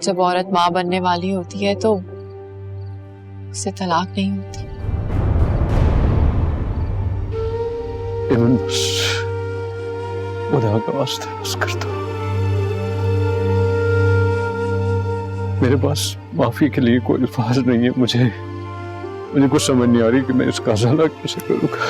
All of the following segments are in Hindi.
जब औरत माँ बनने वाली होती है तो उससे तलाक नहीं होती। इमन बस खुदा का वास्ता बस कर दो। मेरे पास माफी के लिए कोई अल्फाज नहीं है। मुझे कुछ समझ नहीं आ रही कि मैं इसका ज़ला कैसे करूँगा।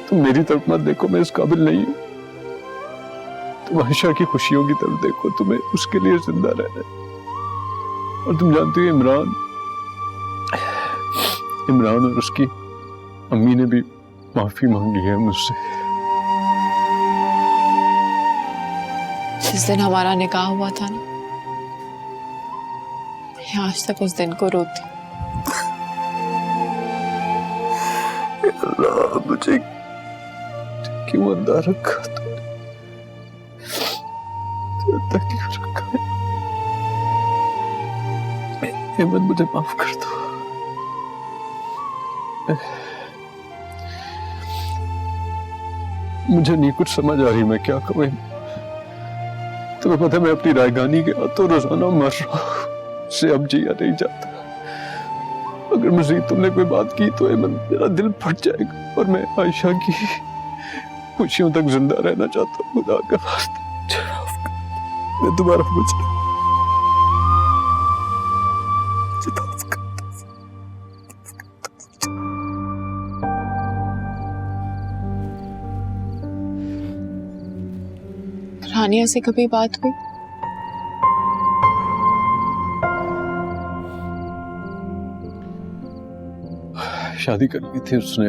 तुम मेरी तरफ मत देखो, मैं इस काबिल नहीं हूँ। तुम आयशा की खुशियों की तरफ देखो, तुम्हें उसके लिए जिंदा रहना है। और तुम जानती हो इमरान और उसकी अम्मी ने भी माफी मांगी है मुझसे। जिस दिन हमारा निकाह हुआ था ना, मैं आज तक उस दिन को रोती। अल्लाह, मुझे क्यों अंधा रखा तुमने? अंधा क्यों रखा है? हेमन, मुझे माफ कर दो। मुझे नहीं कुछ समझ आ रही मैं क्या करूं। तुम्हें पता है मैं अपनी रायगानी के हाथों रोजाना मर रहा हूं, से अब जिया नहीं जाता। अगर मज़ीद तुमने कोई बात की तो हेमन, मेरा दिल फट जाएगा और मैं आयशा की खुशियों तक जिंदा रहना चाहता हूँ। खुदा का वास्ता मैं दोबारा पूछ रहा हूँ। रानिया से कभी बात हुई? शादी कर ली थी उसने।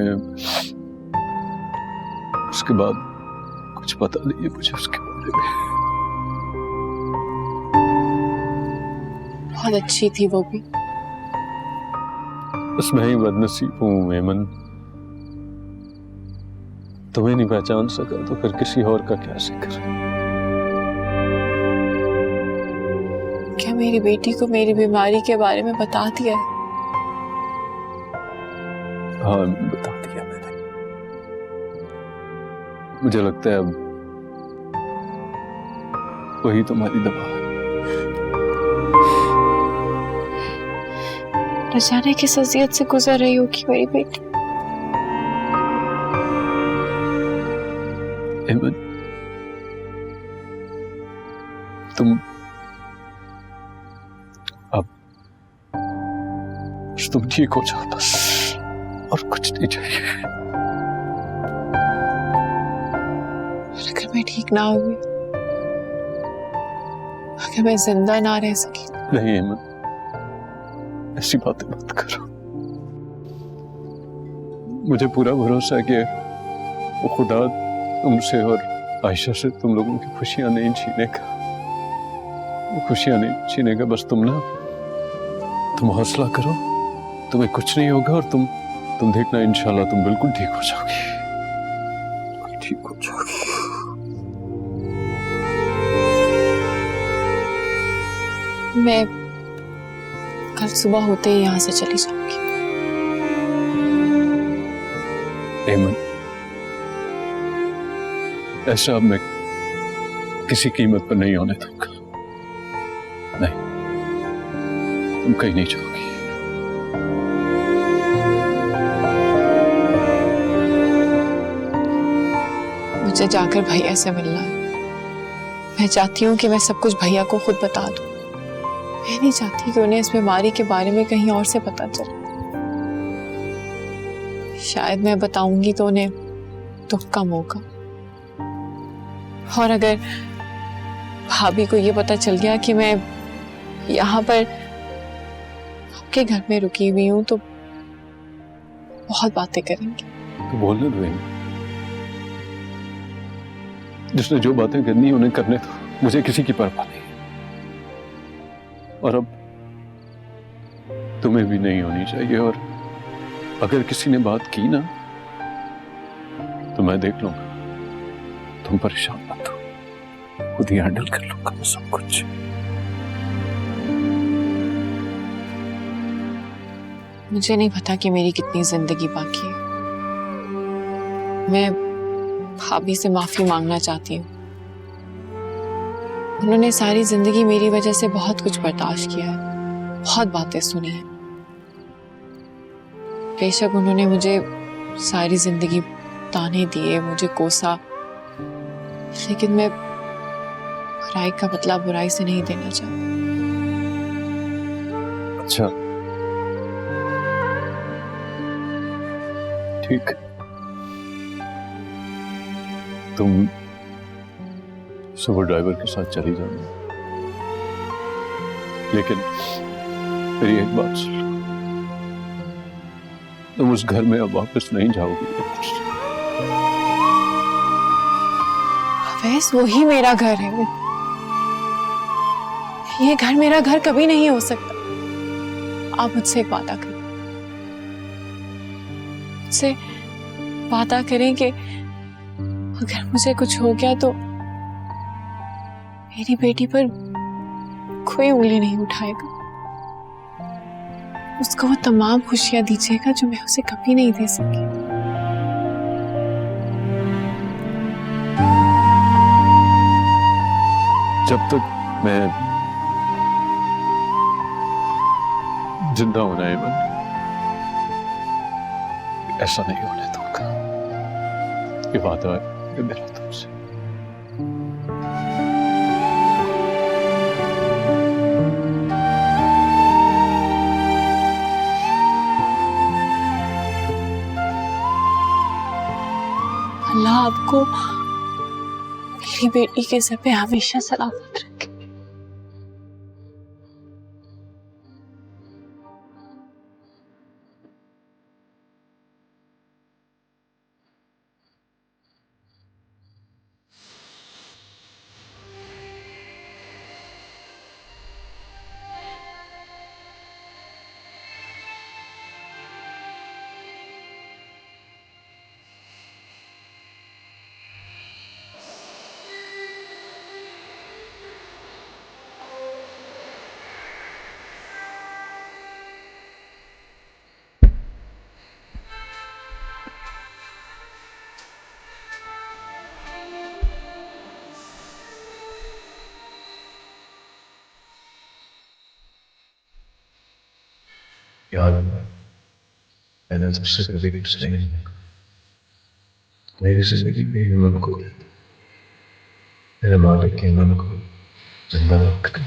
उसके बाद कुछ पता नहीं है मुझे उसके बारे में। बहुत अच्छी थी वो भी। बस मैं ही बदनसीब हूँ हेमन। तुम्हें नहीं पहचान सका तो फिर किसी और का क्या जिक्र। क्या मेरी बेटी को मेरी बीमारी के बारे में बता दिया है? हाँ, बता दिया मैंने। मुझे लगता है अब वही तुम्हारी दवा है। न जाने किस अजियत से गुजर रही होगी मेरी बेटी। हेमन, तुम तुम ठीक हो जाओ बस, और कुछ नहीं चाहिए। अगर मैं ठीक ना हुई, अगर मैं जिंदा ना रह सकी। नहीं हेमन, ऐसी बातें मत करो। मुझे पूरा भरोसा है कि वो खुदा तुमसे और आयशा से तुम लोगों की खुशियां नहीं छीनेगा। वो खुशियां नहीं छीनेगा। बस तुम हौसला करो, तुम्हें कुछ नहीं होगा। और तुम देखना, इंशाल्लाह तुम बिल्कुल ठीक हो जाओगी। ठीक हो जाओगी। मैं कल सुबह होते ही यहाँ से चली जाऊंगी। हेमन, ऐसा अब मैं किसी कीमत पर नहीं होने दूंगा। नहीं, तुम कहीं नहीं जाओगी। मुझे जाकर भैया से मिलना है। मैं चाहती हूँ कि मैं सब कुछ भैया को खुद बता दूं। मैं नहीं चाहती कि उन्हें इस बीमारी के बारे में कहीं और से पता चले। शायद मैं बताऊंगी तो उन्हें दुख कम होगा। और अगर भाभी को ये पता चल गया कि मैं यहाँ पर आपके घर में रुकी हुई हूँ तो बहुत बातें करेंगे। तो बोलने दो, जिसने जो बातें करनी है उन्हें करने दो। मुझे किसी की परवाह नहीं। और अब तुम्हें भी नहीं होनी चाहिए। और अगर किसी ने बात की ना तो मैं देख लूंगा। तुम परेशान मत हो, खुद ही हैंडल कर लूंगा मैं सब कुछ। मुझे नहीं पता कि मेरी कितनी जिंदगी बाकी है, मैं भाभी से माफी मांगना चाहती हूँ। उन्होंने सारी जिंदगी मेरी वजह से बहुत कुछ बर्दाश्त किया है, बहुत बातें सुनी है। बेशक उन्होंने मुझे सारी जिंदगी ताने दिए, मुझे कोसा, लेकिन मैं बुराई का बदला बुराई से नहीं देना चाहती। अच्छा, ठीक, तुम सुबह ड्राइवर के साथ चली जाना, लेकिन मेरी एक बात सुन लो, तुम उस घर में अब वापस नहीं जाओगी। अवैस, वही मेरा घर है। ये घर मेरा घर कभी नहीं हो सकता। आप मुझसे एक वादा करें, मुझसे वादा करें कि अगर मुझे कुछ हो गया तो मेरी बेटी पर कोई उंगली नहीं उठाएगा। उसको वो तमाम खुशियां दीजिएगा जो मैं उसे कभी नहीं दे सकी। जब तक मैं जिंदा होना है मन, ऐसा नहीं होने दूंगा। ये वादा है मेरा तुमसे। अल्लाह आपको मेरी बेटी के सर पे हमेशा सलामत रखे। याद है, मैंने तुझसे कभी कुछ नहीं कहा। मेरी जिंदगी में ईमान को, मेरे मालिक के ईमान को जिंदा रख।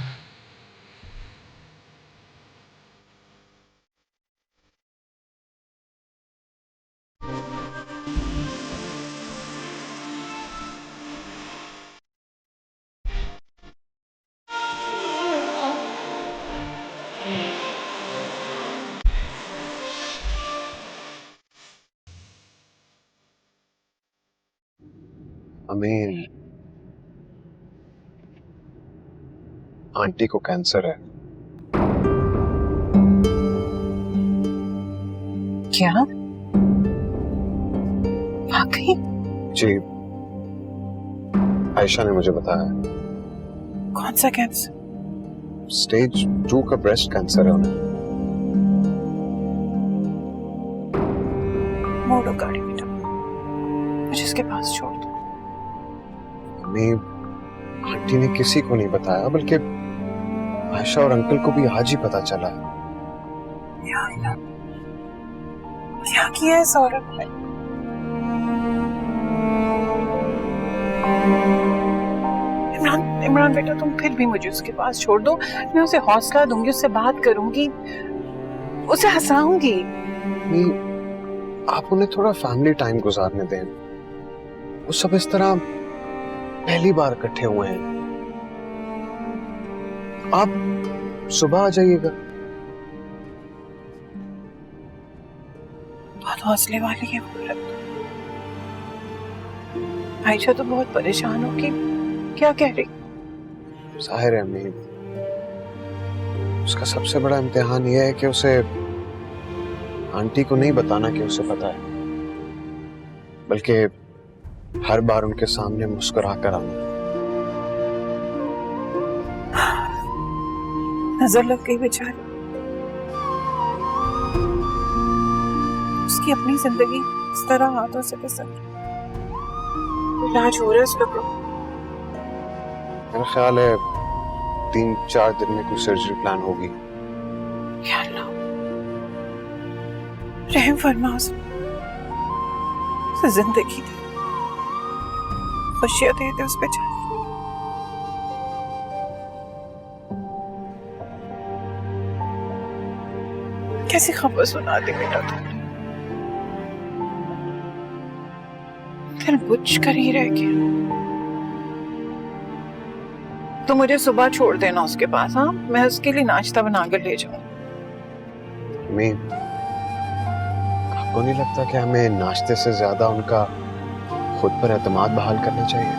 अमीन, आंटी को कैंसर है। क्या? वाकई? जी, आयशा ने मुझे बताया। कौन सा कैंसर? स्टेज 2 का ब्रेस्ट कैंसर है उन्हें। मोड़ो गाड़ी बेटा, मुझे इसके पास छोड़ दो। अम्मी, आंटी ने किसी को नहीं बताया, बल्कि आयशा और अंकल को भी आज ही पता चला। क्या किया है सौरभ ने? इमरान बेटा, तुम फिर भी मुझे उसके पास छोड़ दो। मैं उसे हौसला दूंगी, उससे बात करूंगी, उसे हंसाऊंगी। आप उन्हें थोड़ा फैमिली टाइम गुजारने दें। वो सब इस तरह पहली बार इकट्ठे हुए हैं। आप सुबह आ जाइएगा। बहुत हौसले वाली है वो। आयशा तो बहुत परेशान होगी। क्या कह रही? जाहिर है अम्मी, उसका सबसे बड़ा इम्तिहान यह है कि उसे आंटी को नहीं बताना कि उसे पता है, बल्कि हर बार उनके सामने मुस्कुरा कर आना। नजर लग गई बेचारी। उसकी अपनी जिंदगी इस तरह हाथों से फिसल रही। इलाज हो रहा है उसका? मेरा ख्याल है 3-4 दिन में कोई सर्जरी प्लान होगी। या अल्लाह, रहम फरमा उसे जिंदगी दे, खुशियां दे दे उस बेचारे। कैसी खबर सुना दी बेटा तुमने? फिर कुछ कर ही रह गया। तो मुझे सुबह छोड़ देना उसके पास, हाँ? मैं उसके लिए नाश्ता बना कर ले जाऊँ। अम्मी, आपको नहीं लगता कि हमें नाश्ते से ज्यादा उनका खुद पर एतमाद बहाल करना चाहिए?